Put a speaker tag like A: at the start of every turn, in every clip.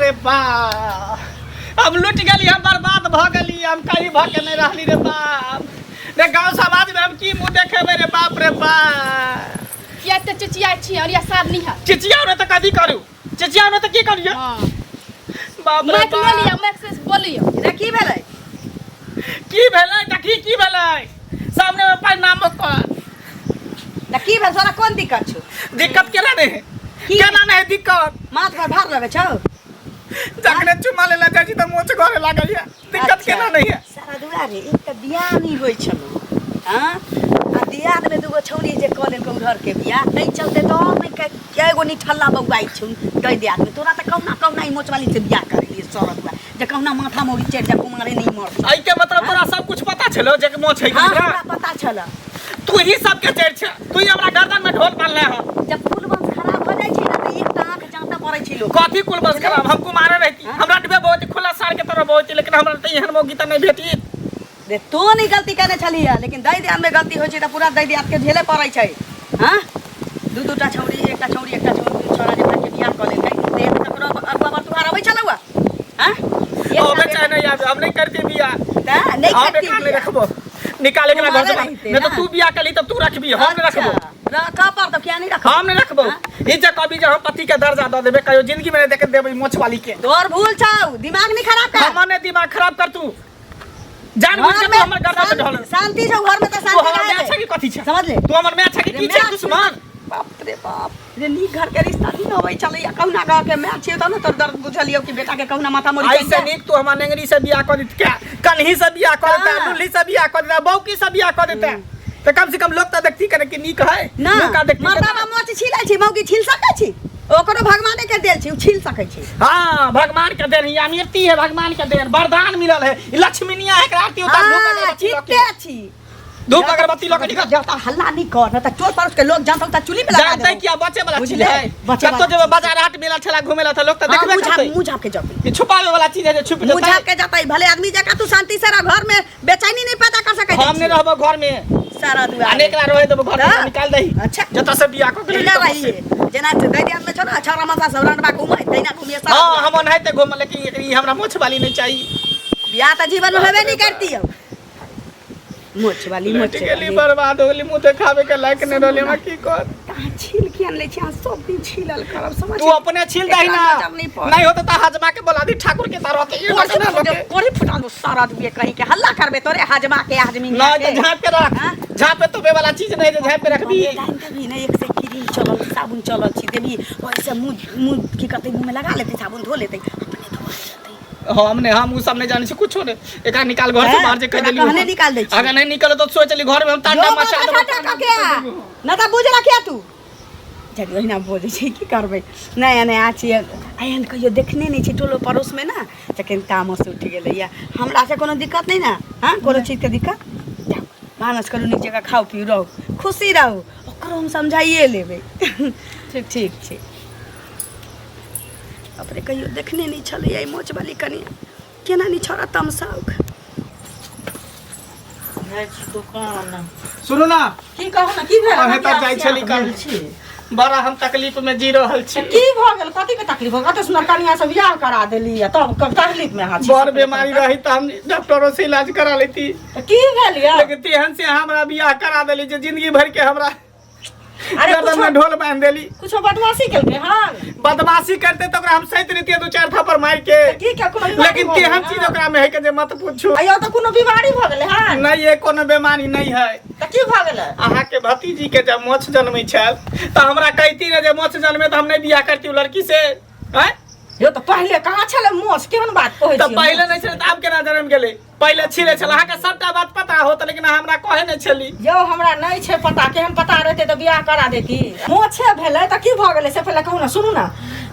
A: रे बा हम लुट गली हम बर्बाद भ गली हम कहीं भ के नहीं रहली रे बाप रे गांव समाज में हम की मुंह देखेबे रे बाप रे बा
B: किया त चिचिया छी और या साथ नहीं है
A: चिचिया ने त कदी करू चिचिया ने त की करियो
B: हां
A: बाप रे बा
B: मैं लिया मैं से बोलियो
C: रे की भेलै
A: देखी की भेलै सामने में पाई नाम कर
C: त की भेल तोरा कोन दिक्कत छौ
A: दिक्कत केना नहीं केना नहीं दिक्कत
C: माथ पर भार लगे छौ
A: जखने चुमा लेला जाजी त मोच घरे लागैया दिक्कत केना नहीं है
C: सारा दुआरे एक त बियाह नहीं होय छलो हां आ दियाद में दुगो छौरी जे कॉलेज के घर के बियाह तै चलते तो नहीं केगो निठल्ला बउआई छु दई दियाद में तोरा त कौना ही मोच वाली से बियाह कर लिए सरत बा जे कौना माथा मोरी चढ़ जा कुमारे नहीं मर
A: आई के मतलब तोरा सब कुछ पता छलो जे मोच है
C: हां
A: हमरा
C: पता छला
A: तू ही सब के चढ़ छ तू ही हमरा गर्दन में ढोल बांधले ह
C: जब फूल बंस खराब हो जाय छै ना त एक टांग जांता पड़ै छै लोग
A: कथी कुल बस खराब हम कुमारे रहती हमरा डबे बहुत खुला सार के तरह बहुत लेकिन हमरा त एहन मौगी त नहीं भेटी
C: रे तू नहीं गलती करने छली है लेकिन दई दियाद में गलती होय छै त पूरा दई दियाद के झेले पड़ै छै हां दूटा छौरी एकटा छोरा जे के बियाह क लेलै त एक ककरो अगवा बार तुहार आबै छलौ हां
A: ओ बेचा नहीं आवे हम नहीं करती बियाह
C: त नहीं करती
A: नहीं रखबो निकाले के घर से नहीं तो तू बियाह कली तब तू रखबी हम नहीं रखबो
C: रखा पर तो क्या नहीं रखबो
A: हम नहीं रखबो ई जे कभी जे हम पति के दर्जा द देबे कहियो जिंदगी में देख देबे मोछ वाली के
C: तोर भूल छौ दिमाग नहीं खराब कर
A: हमने दिमाग खराब कर तू जान बुझ के तू हमर गर्दन पे ढोल
C: शांति छौ घर में त
A: तू
C: शांति
A: हमर
C: रहे
A: मैच है कि कथी छै
C: समझ ले
A: तू हमर मैच है कि की छै दुश्मन
C: बाप रे बाप रे नी घर के रिश्ता नहीं होबै छलै या कहुना गांव के मैच छै त न तोर दर्द बुझलियो कि बेटा के कहुना माथा मोरी
A: ऐसे नीक तू हमर नेंगरी से बियाह कर दित क्या कन्ही से बियाह कर देता लुल्ली से बियाह कर देता बौकी से बियाह कर देता तो कम से कम लोग त देखती करे कि नीक है
C: ना
A: का देखती
C: मर्दावा मोच छिलै छी मौगी छिल सकै छी ओकरो भगवाने के देल छी उ छिल सकै छी
A: हां भगवान के देन या अमृति है भगवान के देन वरदान मिलल है लक्ष्मीनिया है आरती उतार धूप अगरबत्ती
C: चित्ते छी
A: धूप अगरबत्ती लगा निकल
C: जाता हल्ला नहीं कर न त चोर परोस के लोग जानत त चुली पे लगा
A: जानते
C: दे
A: क्या बचे वाला चीज
C: बुझले?
A: है
C: बचे
A: कतो जब बाजार हाट मेला छला घुमेला त लोग त देखबे करते
C: मुंह झाप के जाबे
A: ये छुपावे वाला चीज है जो छुप
C: मुंह
A: जाता
C: झाप के जाता भले आदमी जका तू शांति से रह घर में बेचैनी नहीं पैदा कर सकै
A: हम नहीं रहबो घर में
C: सारा दुआ
A: अनेक बार रहे देबो घर में निकाल दही
C: अच्छा
A: जत से बियाह को
C: लीला रही जेना दई दियाद में छोरा छरा मासा सौरान बा घुमै तैना घुमिए सारा
A: हां हम ओनहते घुम लेकिन एकरी हमरा मोछ वाली नहीं चाहिए
C: बियाह त जीवन में होबे नहीं करती हो मोछ वाली
A: गेली बर्बाद हो गेली मुंह देखावे के लायक नहीं रहले हम की कर
C: कहां छील के आन ले छी सब दिन छीलल करब समझ
A: तू अपने छील दही ना नहीं होता त हजमा के बोला दी ठाकुर के तरह के ये लगना लगे
C: कोरी फुटा दो सारा दुए कहीं के हल्ला करबे तोरे हजमा के आदमी
A: ना तो झाप पे रख झाप पे तो बे वाला चीज नहीं जो झाप पे रख दी
C: कभी नहीं एक से क्रीम चलल साबुन चलल छी देबी वैसे मुंह की कहते मुंह में लगा लेते साबुन धो लेते अपने धो लेते
A: हमने हम उ सब नहीं जाने से कुछो ने एकरा निकाल घर से बाहर जे कह देली
C: कहने निकाल दे छी
A: अगर नहीं निकले तो सोच ली घर में हम तांडा मचा देबो
C: ना त बुझ रखिया तू जब ओहिना बोले छी की करबे नया नया छी आयन कहियो देखने नहीं छी टोलो पड़ोस में ना तखन तामस उठ गेलै या हमरा से कोनो दिक्कत नहीं ना हां कोनो चीज के दिक्कत जाओ भानस करू नीक जगह खाओ पियो रहो खुशी रहो ओकरो हम समझाइए लेबै ठीक ठीक छै अपने कहियो देखने नहीं छलै आई मोच वाली कनिया केना नहीं छोरा तमसाउक
A: सुनो ना
C: की कहू ना की भेल
A: अहे त जाय छली कल बड़ा हम तकलीफ में जी रहल छी
C: की भ गेल कथि के तकलीफ हो कत सुनर कनिया से बियाह करा देली तब कब तकलीफ में हाथ
A: बड़ बीमारी रही त हम डॉक्टरों से इलाज करा लेती
C: की भेल या
A: लेकिन तेहन से हमरा बियाह करा देली जे जिंदगी भर के हमरा
C: अरे
A: गर्दन में ढोल बांध देली
C: कुछ बदमाशी केलके हां
A: बदमाशी करते तो ओकरा हम सहित रहितिए दो चार थप्पड़ मार के
C: की क्या कोनो
A: लेकिन तेहन चीज ओकरा में है के जे मत पूछो
C: अयो त कोनो बीमारी भ गेलै हां
A: नहीं ये कोनो बीमारी नहीं है
C: त की भ गेलै
A: अहाँ के भतीजी के जब मोछ जन्मै छल त हमरा कहती रे जे मोछ जन्मे त हम नहीं बियाह करती लड़की से हैं
C: यो त पहिले कहाँ छले मोछ केहन बात कहै छी
A: त पहिले नहीं छल त आब केना जन्म गेलै पहिले छिले छल अहाँ के सबटा बात पता होत लेकिन हमरा कहे नहीं छली
C: यो हमरा नहीं छै पता केहन पता रहते त बियाह करा देती मोछे भेलै त की भ गेलै से पहिले कहू ना सुनू ना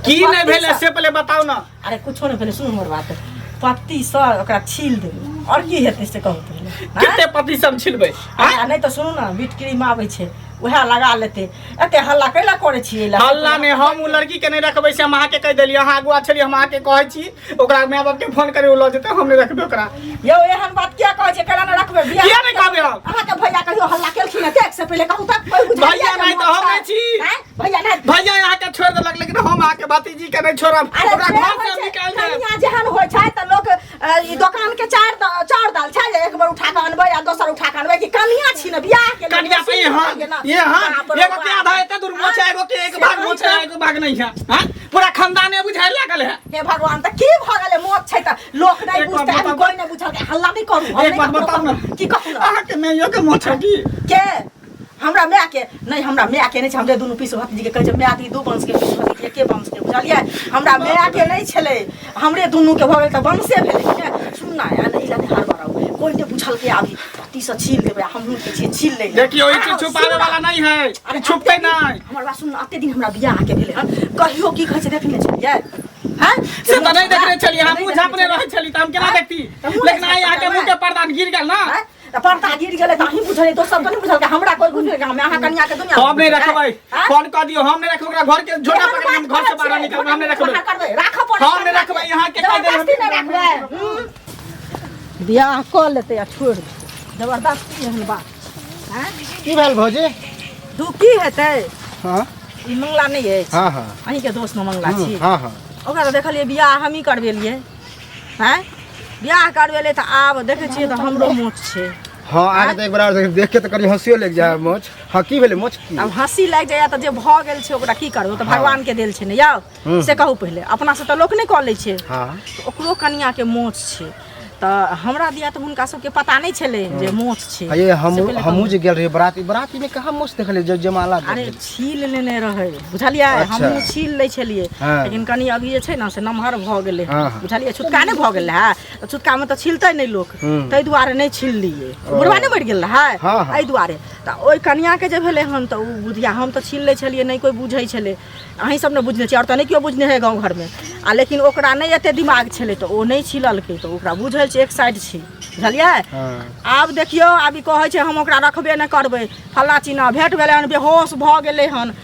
A: की नहीं भेले से पहले बताओ ना
C: अरे कुछो नहीं भेलै सुनू हमर बात पत्ती से ओकरा छील देबै और की हेतै से कहू पहिले
A: कितने पति सब छिलबै
C: आ नहीं तो सुनू ना बीट क्रीम आबै छै वह लगा लेते एते हल्ला कैला करे छियै
A: हल्ला ने हम उ लड़की के नहीं रखबै से हम अहाँ के कह देलिए अहाँ आगुआ छलिए हम अहाँ के कहै छी ओकरा माय बाप के फोन करे उ ल जेते हम नहीं रखबै ओकरा
C: यौ एहन बात किया कहै छै केना न रखबै बियाह
A: किया नहीं कहबै हम
C: अहाँ के भैया कहियो हल्ला केलखिन देख से पहले कहू तक
A: भैया नहीं तो हम नहीं छी
C: भैया नहीं
A: भैया यहाँ के छोड़ देलक लेकिन हम अहाँ के भतीजी के नहीं छोड़ब ओकरा घर से निकाल दे
C: कनिया जेहन होय छै त लोग ई दुकान के चार दाल छै जे एक बार उठा के अनबै आ दोसर उठा के अनबै कि कनिया छी न बियाह के
A: कनिया पे ये हां एगो के आधा एते दूर मोछ है एगो के एक भाग मोछ है एगो भाग नहीं है हां पूरा खानदाने बुझाय लागल है
C: हे भगवान त की भ गेलै मोछ छै त लोक नहीं बुझते अभी कोई नहीं बुझल के हल्ला नहीं करू
A: एक बात बताऊ न
C: की कहू
A: अहाँ के मैयो के मोछ है की
C: के हमरा माय के नहीं हमरा माय के नहीं छै हमरे दुनू पीस भतीजी के कहै छै माय दी दू वंश के पीस भतीजी के वंश के बुझलियै हमरा माय के नहीं छलै हमरे दुनू के भ गेल त वंशे भेलै सुन ना यार ई लगे हार बराउ कोई ने बुझल के आबी पति से छील देबै हमहू के छी छील ले
A: देखियो ई चीज छुपावे वाला नहीं है अरे छुपते नहीं
C: हमर बात सुन अते दिन हमरा बियाह के भेलै हन कहियो की कहै छै देखने छलियै हैं
A: से तो नहीं देखने छलिए हम मुंह झापने रहे छली त हम केना देखती लेकिन आई आके मुंह के पर्दा गिर गेल ना
C: त पर्दा गिर गेलै त अहीं बुझले दोसर त नहीं बुझल के हमरा कोई बुझले के हम अहाँ कन्या के दुनिया
A: हम नहीं रखबै फोन कर दियो हम नहीं रखबै ओकरा घर के झोटा पकड़ के हम घर से बाहर निकलबै हम नहीं रखबै
C: राख पड़
A: हम नहीं रखबै यहां के कह दे
C: बियाह कर लेते आ छोड़ जबरदस्ती एहन बात हैं
D: की भेल भौजी
C: तू की हेतै
D: हां
C: ई मंगला नहीं है
D: हां हां
C: अहीं के दोस्त न मंगला छी
D: हां हां
C: ओकरा त देखलिए बियाह हम ही करबेलिए हैं बियाह करबेले त आब देखे छियै त हमरो मोछ छै
D: हां आगे त एक बार देख के त कनी हंसियो लग जाय मोछ हां की भेले मोछ की
C: अब हंसी लाग जाय त जे भ गेल छै ओकरा की करबो त भगवान के देल छै ने यौ से कहू पहले अपना से त लोक नहीं क लै छै
D: हां
C: ओकरो कनिया के मोछ छै त हमरा दिया त हुनका सबके पता नहीं छले जे मोछ छै
D: ये हमहू जे गेल रही बराती में कहां मोछ देखले जमाला
C: अरे छील लेने रहे बुझलियै हमहू छील लै छलिए लेकिन कनी अभी जे छै ना से नमहर भ गेलै बुझलियै छुटका नहीं भ गेल है छुटका में त छिलतै नहीं लोक तै दुआरे नहीं छिल लिए बुढ़वा नहीं मर गेल है एहि दुआरे त ओइ कनिया के जे भेले हन त उ बुधिया हम त छील लै छलिए नहीं कोई बुझै छले अहीं सब ने बुझने छी और त नहीं केओ बुझने है गांव घर में आ लेकिन ओकरा नहीं एते दिमाग छले त ओ नहीं छिललकै त ओकरा बुझल छै एक साइड छी बुझलियै आब देखियो आब कहै छै हम ओकरा रखबे न करबै फल्ला चिन्हा भेट भेलै हन बेहोश भ गेलै हन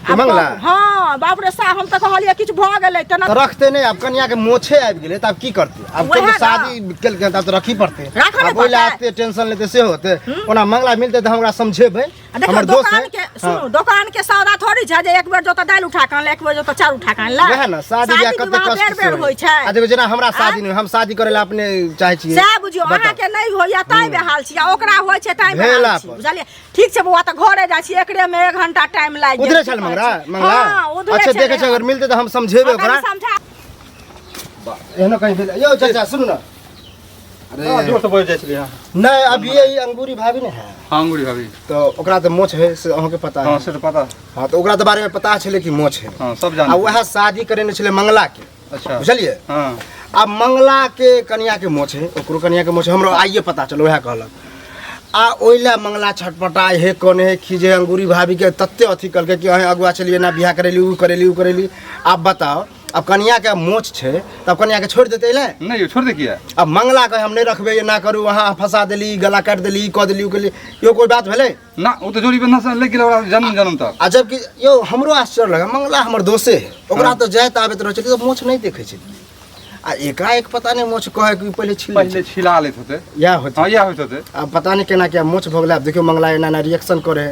C: हाँ बाप रे साहब हम त कहलिए किछ भ गेलै त
D: रखते नहीं अब कन्या के मोछे आबि गेलै त अब की करते अब तो शादी केलकै त रखी पड़ते अब ओइला एते टेंशन लेते से होते ओना मंगला मिलते त हमरा समझेबै हमर दोस्त है
C: सुनो दुकान के सौदा थोड़ी छै जे एक बेर जो त दाल उठा के आनले एक बेर जो त चार उठा के आनला
D: वह ना शादी या कते कष्ट से होय छै आ देखो जेना हमरा शादी नहीं हम शादी करे ला अपने चाहे छियै
C: से बुझियो अहाँ के नहीं होया ताई बेहाल छी आ ओकरा होय छै ताई बेहाल छी बुझलिए ठीक छै बौआ त घरे जा छी एकरे में 1 घंटा टाइम लाग
D: उधरे चल मंगला अच्छा देखे छै अगर मिलते तो हम समझेबे ओकरा एहनो कहीं भेल यो चाचा सुनु ना
E: अरे जोर से बोल जाय छली हां
D: नहीं अभी ये अंगूरी भाभी ने है
E: हां अंगूरी भाभी
D: तो ओकरा तो मोछ है से अहाँ के पता है
E: हां से तो पता
D: हां तो ओकरा तो बारे में पता छले कि मोछ है
E: हां सब जान
D: आ वह शादी करे ने छले मंगला के
E: अच्छा
D: बुझलिए
E: हां
D: अब मंगला के कन्या के मोछ है ओकरो कन्या के मोछ हमरो आइए पता चलो वह कहलक आ ओइला मंगला छटपटाए हे कोने हे खीजे अंगूरी भाभी के तत्ते अथी कल के कि अहे अगुआ चलिए ना बियाह करेली उ करेली आप बताओ अब कन्या के मोछ छे तब कन्या के छोड़ देते ले
E: नहीं छोड़ दे किया
D: अब मंगला के हम नहीं रखबे ये ना करू वहां फंसा देली गला काट देली क देली के लिए यो कोई बात भेले
E: ना वो तो जोड़ी बंधा से ले गेल जन्म तक
D: आ जबकि यो हमरो आश्चर्य लगा मंगला हमर दोसे है ओकरा तो जायत आबे रह चली तो मोछ नहीं देखे छै आ एकाएक पता नहीं मोछ कहे कि पहले
E: छिला लेत होते
D: या होते
E: हां या होते होते
D: अब पता नहीं केना क्या मोछ भगला अब देखियो मंगला एना ना रिएक्शन करे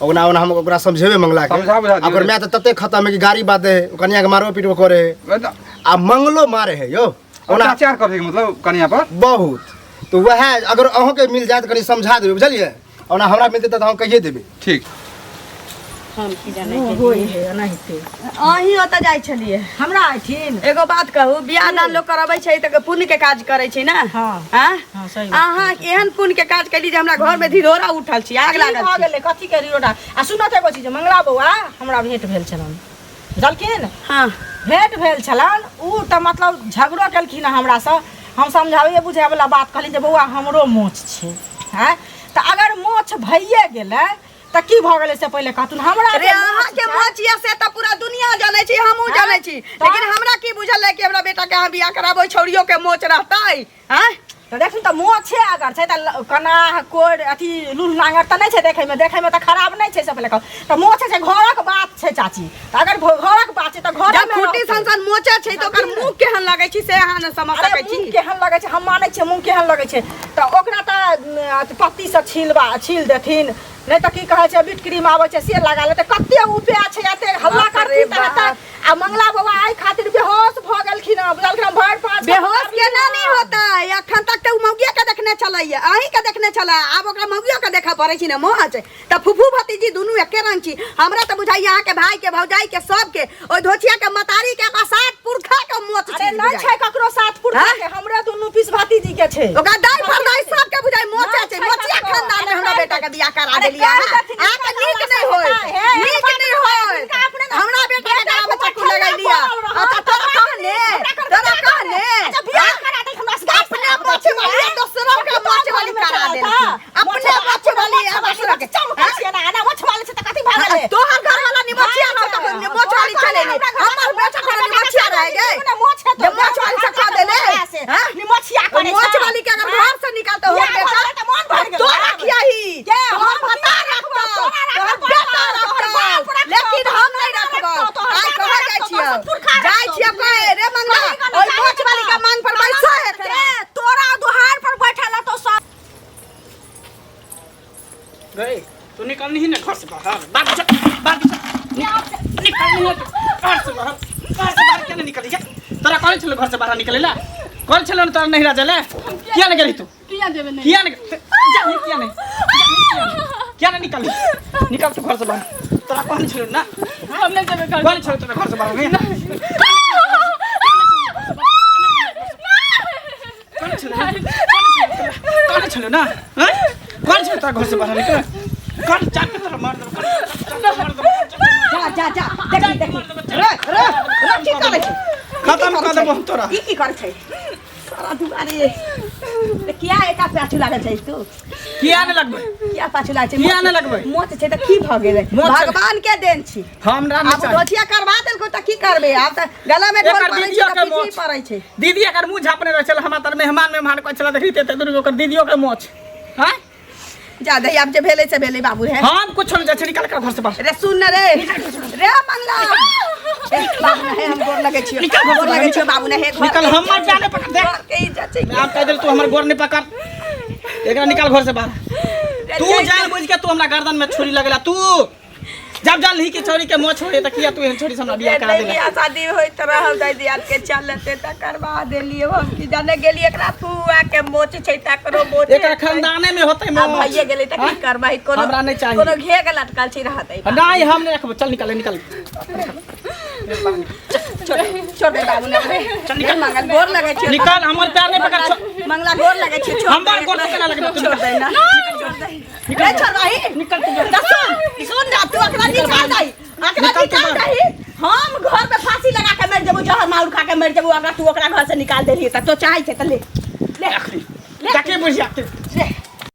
D: ओना हम ओकरा समझेबे मंगला के ओकर मैं तो तते खत्म है कि गाड़ी बाते कन्या के मारो पीटो करे आ मंगलो मारे है यो
E: ओना अत्याचार करे मतलब कन्या पर
D: बहुत तो वह अगर अहों के मिल जाए तो कनी समझा देबे बुझलिए ओना हमरा मिलते तो हम कहिए देबे
E: ठीक
C: हम की जाने होय है नहीं थे अहीं ओत जाय छलिए हमरा आइथिन एगो बात कहू बियाह दान लोग करबै छै त पुण्य के काज करै छै ना हां हां सही अहाँ एहन पुण्य के काज कैली जे हमरा घर में धिरोरा उठल छी आग लागल भ गेलै कथि के धिरोरा आ सुनत एगो चीज मंगला बौआ हमरा भेंट भेल छलन बुझलखिन हां भेंट भेल छलन उ त मतलब झगड़ो केलखिन हमरा से हम समझावे बुझावे वाला बात कहली जे बौआ हमरो मोछ छै हैं त अगर मोछ भइए गेलै त की भ गेलै से पहिले कहतुन हमरा रे अहाँ के मोचिया से त पूरा दुनिया जानै छी हमहू जानै छी लेकिन हमरा की बुझल है कि हमरा बेटा के अहाँ बियाह कराबै छौरियो के मोच रहतै हैं तो देखू तो मोछ छै अगर छै त कना कोड अथी लूल नांगर त नहीं छै देखे में त खराब नहीं छै सब लेकर त मोछ छै घरक बात छै चाची त अगर घरक बात छै त घर में खुटी संसन मोचे छै त ओकर मुंह केहन लागै छै से अहाँ न समझ सकै छी केहन लागै छै हम मानै छियै मुंह केहन लागै छै त ओकरा त पत्ती से छील देथिन नहीं तो की कहे छै बीट क्रीम आवे छै से लगा लेते कते उपाय छै एते हल्ला करती त आ मंगला बाबा आई खातिर बेहोश भ गेलखिन बुझलखिन भर पाँच बेहोश केना नहीं होता अखन तक त मौगिया के देखने चलैया अहीं के देखने चला अब ओकरा मौगिया के देखा पड़ै छी न मोच त फुफू भतीजी दुनू एके रंग छी हमरा त बुझाइ यहाँ के भाई के भौजाई के सब के ओइ धोतिया के मतारी के सात पुरखा के मोच छै नहीं छै ककरो सात पुरखा के हमरा दुनू पीस भतीजी के छै ओकरा दाई परदाई सब के बुझाइ मोच छै मोचिया खानदान में हमरा बेटा के बियाह करा देलिया आ के नीक नहीं होय नीक नहीं होय हमरा बेटा के नाम चक्कू लगा दिया अच्छा तोरा कहने अच्छा बियाह करा दे हमरा से अपने मोच वाली दूसरों के मोच वाली करा दे अपने मोच वाली दूसरों के चमका छै ना ना मोच वाली से त कथि भाग ले तोहर घर वाला निमचिया न त मोच वाली चले ने हमर बेटा के निमचिया रह गए मोच है तो मोच वाली से खा दे ले हां निमचिया करे मोच वाली के अगर घर से निकालते हो बेटा त मन भर गेल तो रखिया ही के हम बता रखतो तोहर बेटा रखतो लेकिन हम नहीं रखबो आइ कह जाइ छियै कहे रे मंगला ओइ मोच वाली के मांग पर बैठो है तोरा दुहार पर बैठला तो सब
A: गए तू निकल नहीं ना घर से बाहर बात निकल नहीं घर से बाहर क्या निकल जा तोरा कौन चलो घर से बाहर निकलेला कौन चलो तोरा नहीं राजले क्या नहीं करी तू
B: किया देबे नहीं
A: क्या नहीं क्या नहीं निकल तू घर से बाहर तोरा कौन चलो ना
B: हम नहीं देबे घर
A: कौन चलो तोरा घर से बाहर नहीं कौन चलो ना कौन चलो तोरा घर से बाहर निकल कौन चाट तोरा मार दो
C: जा देखी रे की करे छै
A: खत्म कर देबो तोरा
C: की करे छै सारा दुआरे किया एका पाछू लागल छै तू
A: किया न लगबै
C: किया पाछू लागल छै
A: किया न लगबै
C: मोच छै त की भ गेलै भगवान के देन छी
A: हमरा न
C: अब दोछिया करवा देलको त की करबे आब त गला में ढोल पड़ै छै त की पड़ै छै
A: दीदी एकर मुंह झापने रह चल हमरा तर मेहमान कोइ चला देखी ते दुनु ओकर दीदियो के मोछ हां
C: जा दही अब जे भेले से भेले बाबू है
A: हम कुछ छोड़ जा छै निकल कर घर से बाहर
C: रे सुन रे रे मंगला बाबू ने हम गोर लगे छियो गोर लगे छियो बाबू ने हे
A: निकल हमर जाने पकड़ दे
C: के इज्जत छै
A: मैं आप कह दे तू हमर गोर नहीं पकड़ एकरा निकाल घर से बाहर तू जान बुझ के तू हमरा गर्दन में छुरी लगला तू जब जान ली के छोरी के मोछ होए त किया तू एहन छोरी से हमरा बियाह करा देला
C: बियाह शादी होई त रहल दाई दियाद के चलते त करवा देलियो हम की जाने गेली एकरा फुआ के मोच छै त करो मोच
A: एकरा खानदाने में होतै मोछ
C: अब भइए गेलै त की करबै कोनो
A: हमरा नहीं चाहिए
C: कोनो घेग लटकल छै रहतै
A: नहीं हम नहीं रखबो चल निकल
C: छोड़ दे बाबू ने चल निकल मंगल गोर लगे छियो
A: निकल हमर पैर नहीं पकड़
C: मंगला गोर लगे छियो
A: हमर गोर केना लगबे तू
C: छोड़ दे ना निकल छोड़ रही
A: निकल तू
C: सुन ना तू एकरा निकाल दई एकरा निकाल दई हम घर पे फांसी लगा के मर जेबो जहर मार खा के मर जेबो अगर तू ओकरा घर से निकाल देली त तो चाहि छै त ले
A: ले